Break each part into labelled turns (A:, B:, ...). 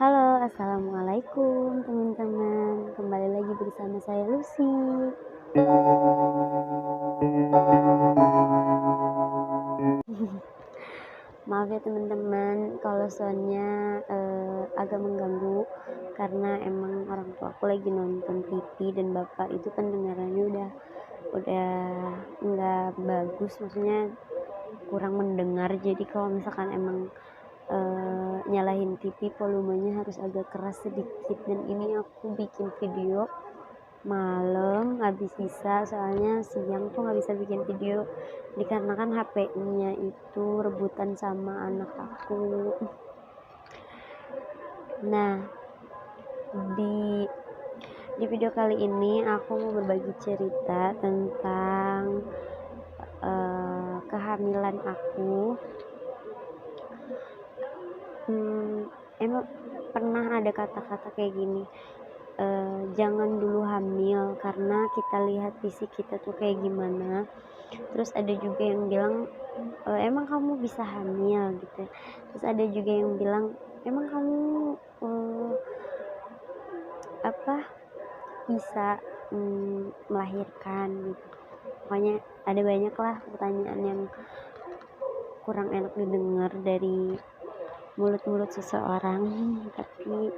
A: Halo, assalamualaikum teman-teman. Kembali lagi bersama saya Lucy. Maaf ya teman-teman, kalau soundnya agak mengganggu karena emang orang tua aku lagi nonton TV dan bapak itu pendengarannya udah nggak bagus, maksudnya kurang mendengar. Jadi kalau misalkan emang nyalahin TV volumenya harus agak keras sedikit, dan ini aku bikin video malam nggak bisa, soalnya siang tuh nggak bisa bikin video dikarenakan HP-nya itu rebutan sama anak aku. Nah, di video kali ini aku mau berbagi cerita tentang kehamilan aku. Emang pernah ada kata-kata kayak gini, jangan dulu hamil karena kita lihat fisik kita tuh kayak gimana. Terus ada juga yang bilang, emang kamu bisa hamil gitu. Terus ada juga yang bilang, emang kamu bisa melahirkan gitu. Pokoknya ada banyak lah pertanyaan yang kurang enak didengar dari mulut-mulut seseorang. Tapi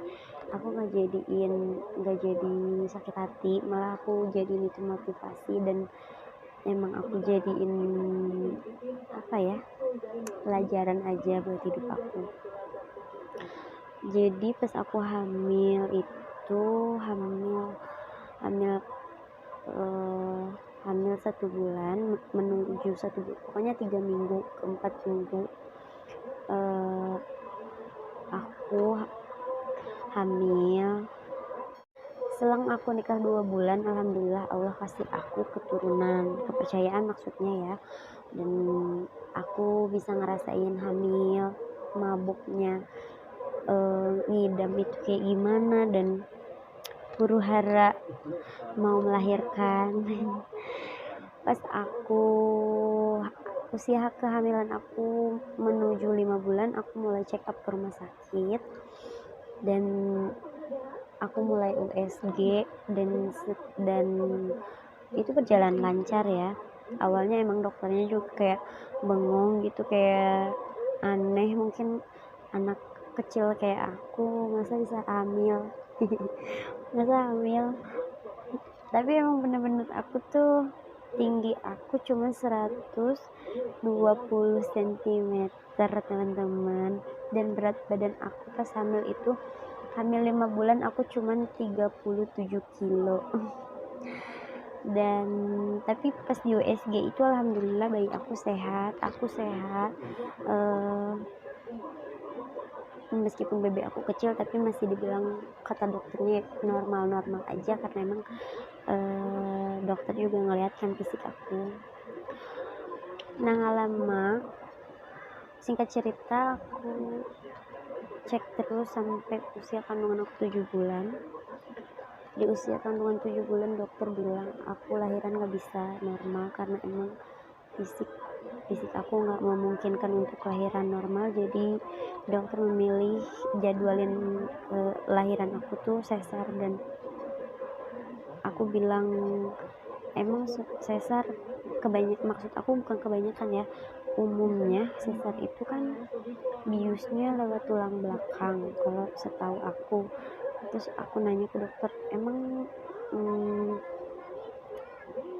A: aku nggak jadi sakit hati, malah aku jadiin itu motivasi, dan emang aku jadiin pelajaran aja buat hidup aku. Jadi pas aku hamil itu hamil 1 bulan menuju 1 bulan, pokoknya 3 minggu ke 4 minggu aku hamil. Selang aku nikah 2 bulan, alhamdulillah Allah kasih aku keturunan, kepercayaan maksudnya ya. Dan aku bisa ngerasain hamil, mabuknya, ngidam itu kayak gimana, dan huru hara mau melahirkan. Pas aku usia kehamilan aku menuju 5 bulan, aku mulai check up ke rumah sakit dan aku mulai USG, dan itu berjalan lancar ya. Awalnya emang dokternya juga kayak bengong gitu, kayak aneh, mungkin anak kecil kayak aku masa bisa hamil. Tapi emang bener-bener aku tuh tinggi aku cuma 120 cm teman-teman, dan berat badan aku pas hamil 5 bulan aku cuman 37 kilo. Dan tapi pas di USG itu alhamdulillah bayi aku sehat, meskipun BB aku kecil tapi masih dibilang kata dokternya normal aja, karena emang dokter juga ngeliat kan fisik aku. Nah, gak lama, singkat cerita, aku cek terus sampai usia kandungan aku 7 bulan. Di usia kandungan 7 bulan dokter bilang aku lahiran gak bisa normal karena emang fisik aku gak memungkinkan untuk lahiran normal. Jadi dokter memilih jadwalin lahiran aku tuh sesar, dan aku bilang emang sesar maksud aku bukan kebanyakan ya, umumnya sesar itu kan biusnya lewat tulang belakang kalau setahu aku. Terus aku nanya ke dokter, emang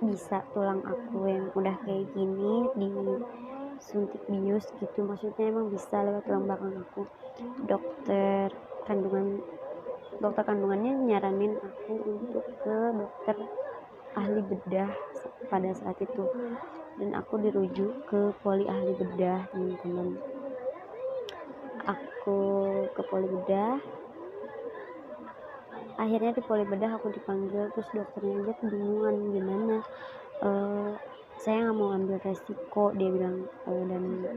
A: bisa tulang aku yang udah kayak gini disuntik bius gitu, maksudnya emang bisa lewat tulang belakang aku. Dokter kandungannya nyaranin aku untuk ke dokter ahli bedah pada saat itu, dan aku dirujuk ke poli ahli bedah teman-teman. Aku ke poli bedah, akhirnya di poli bedah aku dipanggil, terus dokternya aja kebingungan gimana, saya nggak mau ambil resiko, dia bilang, dan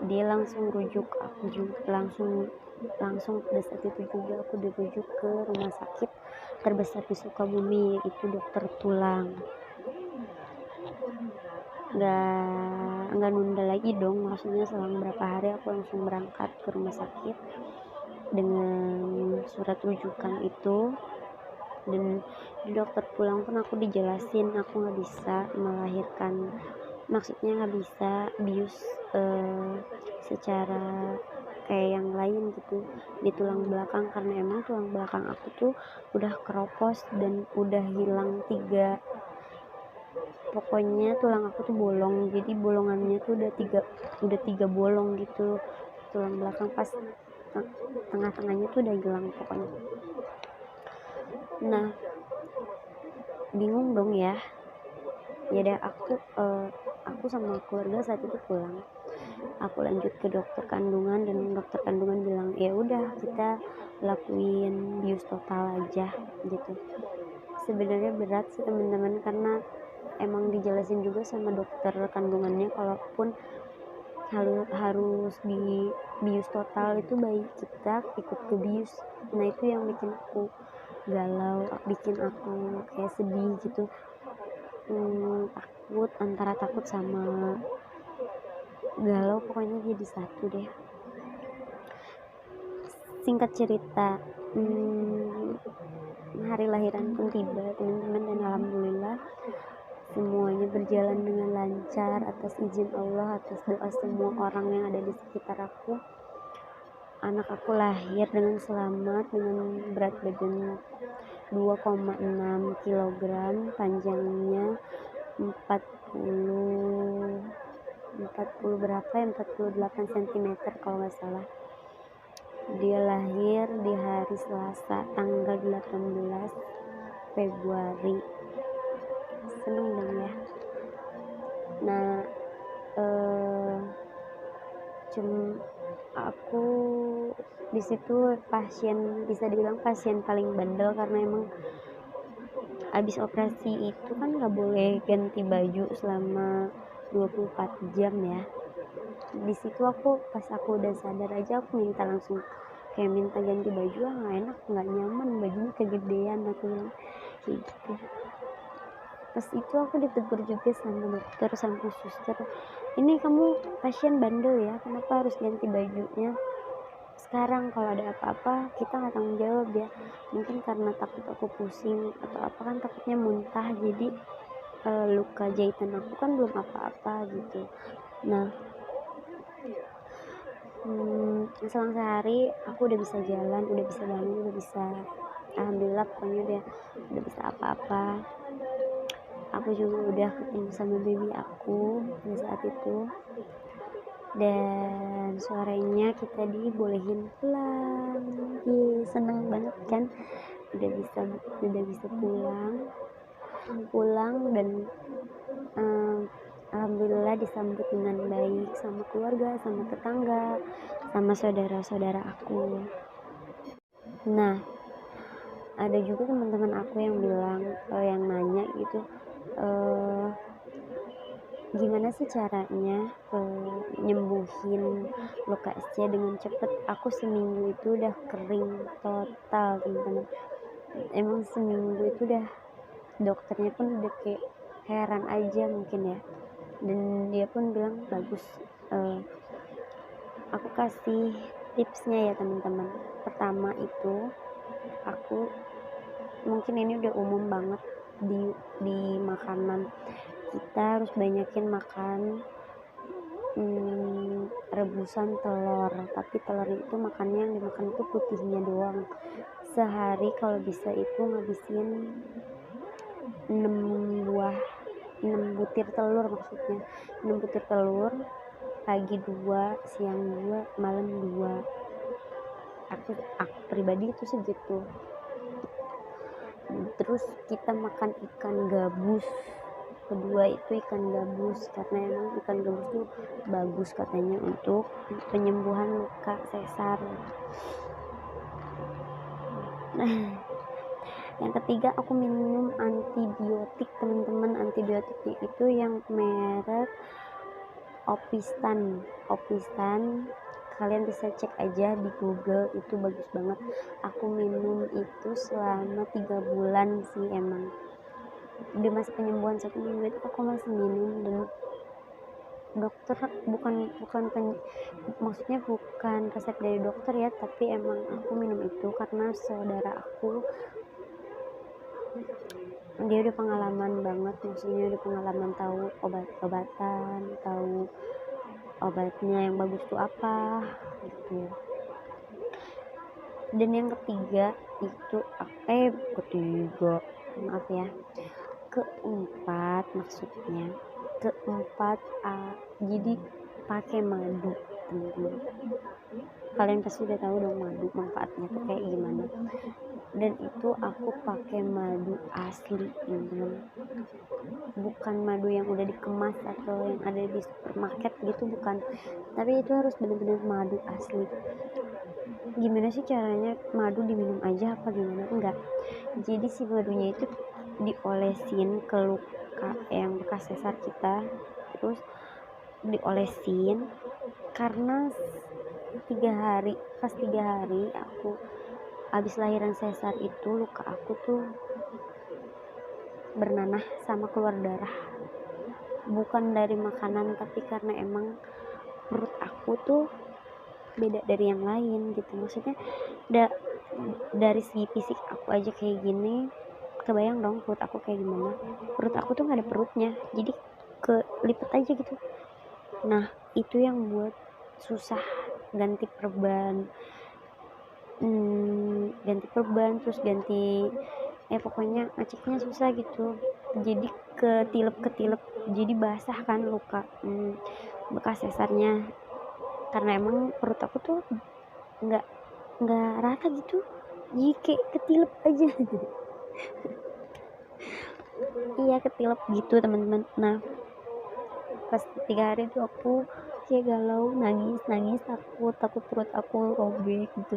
A: dia langsung rujuk aku juga langsung pada saat itu juga aku dirujuk ke rumah sakit terbesar di Sukabumi, yaitu dokter tulang. Nggak nunda lagi dong, maksudnya selang berapa hari aku langsung berangkat ke rumah sakit, dengan surat rujukan itu. Dan di dokter pulang pun aku dijelasin aku nggak bisa melahirkan, maksudnya nggak bisa bius secara kayak yang lain gitu di tulang belakang, karena emang tulang belakang aku tuh udah keropos dan udah hilang 3, pokoknya tulang aku tuh bolong, jadi bolongannya tuh udah tiga bolong gitu tulang belakang, pas tengah-tengahnya tuh udah hilang pokoknya. Nah bingung dong ya deh aku sama keluarga saat itu pulang, aku lanjut ke dokter kandungan dan dokter kandungan bilang ya udah kita lakuin bius total aja gitu. Sebenarnya berat sih teman-teman, karena emang dijelasin juga sama dokter kandungannya kalaupun harus di bius total itu bayi kita ikut ke bius. Nah itu yang bikin aku galau, bikin aku kayak sedih gitu, takut, antara takut sama galau, pokoknya jadi satu deh. Singkat cerita, hari lahiran pun tiba teman-teman, dan alhamdulillah semuanya berjalan dengan lancar atas izin Allah, atas doa semua orang yang ada di sekitar aku. Anak aku lahir dengan selamat dengan berat badan 2,6 kg, panjangnya 40 berapa ya, 48 cm kalau nggak salah. Dia lahir di hari Selasa tanggal 18 Februari. Seneng dong ya. Nah aku di situ bisa dibilang pasien paling bandel, karena emang abis operasi itu kan nggak boleh ganti baju selama 24 jam ya. Di situ pas aku udah sadar aja aku langsung minta ganti baju, nggak enak, nggak nyaman, bajunya kegedean, aku bilang kayak gitu. Pas itu aku ditegur juga sama dokter sama suster, ini kamu pasien bandel ya, kenapa harus ganti bajunya sekarang, kalau ada apa-apa kita nggak tanggung jawab ya. Mungkin karena takut aku pusing atau apa, kan takutnya muntah, jadi luka jahitan aku kan belum apa-apa gitu. Nah selang sehari aku udah bisa jalan, udah bisa bangun, udah bisa, alhamdulillah pokoknya udah bisa apa-apa. Aku juga udah ketemu sama baby aku pada saat itu, dan sorenya kita dibolehin pulang. Seneng banget kan, udah bisa pulang dan alhamdulillah disambut dengan baik sama keluarga, sama tetangga, sama saudara-saudara aku. Nah ada juga teman-teman aku yang bilang, yang nanya gitu, gimana sih caranya nyembuhin luka SC dengan cepet. Aku seminggu itu udah kering total teman-teman, emang seminggu itu udah dokternya pun udah kayak heran aja mungkin ya, dan dia pun bilang bagus. Aku kasih tipsnya ya teman-teman. Pertama itu aku, mungkin ini udah umum banget di makanan, kita harus banyakin makan rebusan telur, tapi telur itu makannya yang dimakan itu putihnya doang. Sehari kalau bisa itu ngabisin 6 butir telur, maksudnya 6 butir telur, pagi 2, siang 2, malam 2. Aku pribadi itu segitu. Terus kita makan ikan gabus, kedua itu ikan gabus, karena emang ikan gabus tuh bagus katanya untuk penyembuhan luka sesar. Yang ketiga aku minum antibiotik teman-teman. Antibiotiknya itu yang merek Opistan, kalian bisa cek aja di Google, itu bagus banget. Aku minum itu selama 3 bulan sih, emang di masa penyembuhan 1 minggu itu aku masih minum, dan dokter, maksudnya bukan resep dari dokter ya, tapi emang aku minum itu karena saudara aku dia udah pengalaman banget, maksudnya udah pengalaman tahu obat-obatan, tahu obatnya yang bagus tuh apa gitu. Dan yang ketiga itu maaf ya, keempat jadi pakai madu, teman-teman. Kalian pasti udah tahu dong madu manfaatnya tuh kayak gimana. Dan itu aku pakai madu asli, teman-teman, bukan madu yang udah dikemas atau yang ada di supermarket gitu, bukan, tapi itu harus benar-benar madu asli. Gimana sih caranya madu diminum aja apa gimana? Enggak, jadi si madunya itu diolesin ke luka yang bekas sesar kita, terus diolesin karena 3 hari aku habis lahiran sesar itu luka aku tuh bernanah sama keluar darah, bukan dari makanan tapi karena emang perut aku tuh beda dari yang lain gitu. Maksudnya dari segi fisik aku aja kayak gini, kebayang dong perut aku kayak gimana. Perut aku tuh gak ada perutnya, jadi kelipet aja gitu. Nah itu yang buat susah ganti perban, terus ganti pokoknya ngeceknya susah gitu, jadi ketilep, jadi basah kan luka bekas sesarnya, karena emang perut aku tuh nggak rata gitu, jadi kayak ketilep aja. Iya ketilep gitu, teman-teman. Nah pas 3 hari itu aku kayak galau, nangis, takut perut aku robek gitu,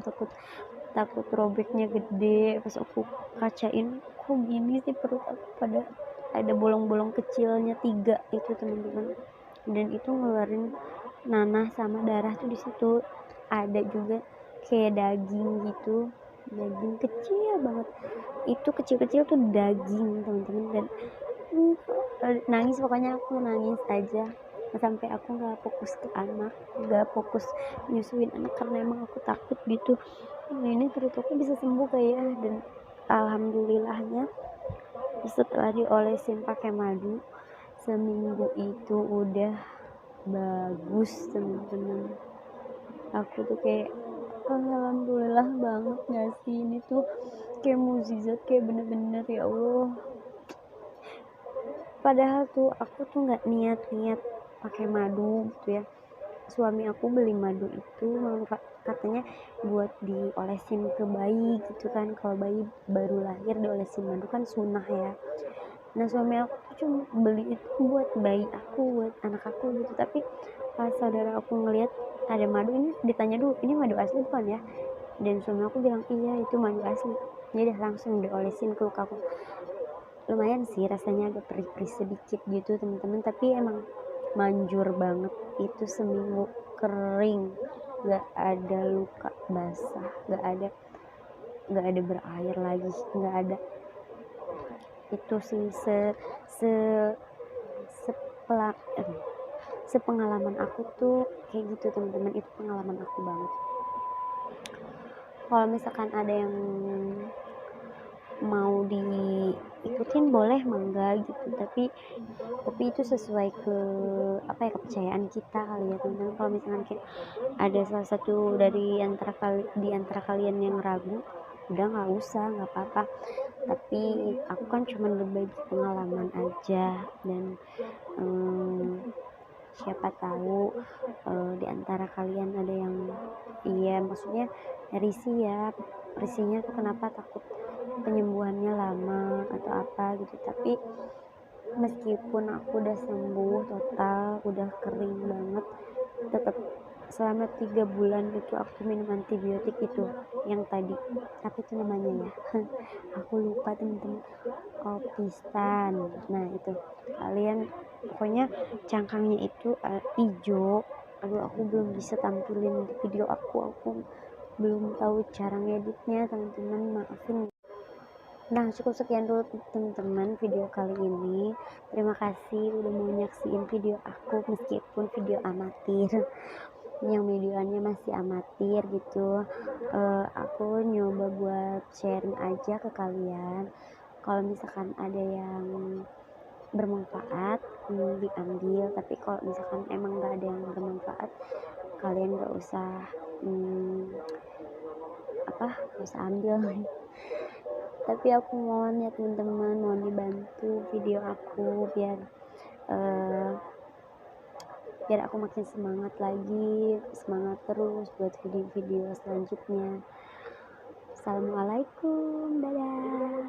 A: takut robeknya gede. Pas aku kacain, kok gini sih perut aku, pada ada bolong-bolong kecilnya 3 itu, teman-teman, dan itu ngeluarin nanah sama darah tuh di situ. Ada juga kayak daging gitu, daging kecil banget, itu kecil-kecil tuh daging, teman-teman. Dan nangis, pokoknya aku nangis aja sampai aku nggak fokus ke anak, nggak fokus nyusuin anak karena emang aku takut gitu, ini perut aku bisa sembuh kayak. Dan alhamdulillahnya setelah diolesin pakai madu, seminggu itu udah bagus, teman-teman. Aku tuh kayak alhamdulillah banget gak sih, ini tuh kayak mukjizat, kayak bener-bener ya Allah. Padahal tuh aku tuh nggak niat pakai madu gitu ya. Suami aku beli madu itu katanya buat diolesin ke bayi gitu kan, kalau bayi baru lahir diolesin madu kan sunnah ya. Nah suami aku tuh cuma beli itu buat bayi aku, buat anak aku gitu. Tapi pas saudara aku ngeliat ada madu, ini ditanya dulu, ini madu asli bukan ya? Dan suami aku bilang iya itu madu asli. Jadi langsung diolesin ke luka aku. Lumayan sih rasanya agak perih-perih sedikit gitu, teman-teman, tapi emang manjur banget. Itu seminggu kering, gak ada luka basah, gak ada berair lagi, gak ada. Itu sih sepengalaman aku tuh kayak gitu, teman-teman. Itu pengalaman aku banget. Kalau misalkan ada yang mau diikutin boleh, mangga gitu, tapi itu sesuai ke kepercayaan kita kali ya, teman-teman. Kalau misalkan kayak ada salah satu di antara kalian yang ragu, udah nggak usah, nggak apa-apa. Tapi aku kan cuma berbagi pengalaman aja, dan siapa tahu di antara kalian ada yang maksudnya risihnya tuh kenapa, takut penyembuhannya lama atau apa gitu. Tapi meskipun aku udah sembuh total, udah kering banget, tetap selama 3 bulan itu aku minum antibiotik itu yang tadi, apa itu namanya ya aku lupa, teman-teman, opistan. Nah itu kalian pokoknya cangkangnya itu hijau. Aduh aku belum bisa tampilin di video aku belum tahu cara ngeditnya, teman-teman, maafin. Nah, cukup sekian dulu teman-teman video kali ini. Terima kasih udah mau nyaksiin video aku meskipun video amatir. Yang videonya masih amatir gitu. Aku nyoba buat sharing aja ke kalian. Kalau misalkan ada yang bermanfaat, diambil. Tapi kalau misalkan emang gak ada yang bermanfaat, kalian gak usah gak usah ambil. Tapi aku mohon ya teman-teman, mohon dibantu video aku biar aku makin semangat lagi, semangat terus buat video-video selanjutnya. Assalamualaikum, dadah.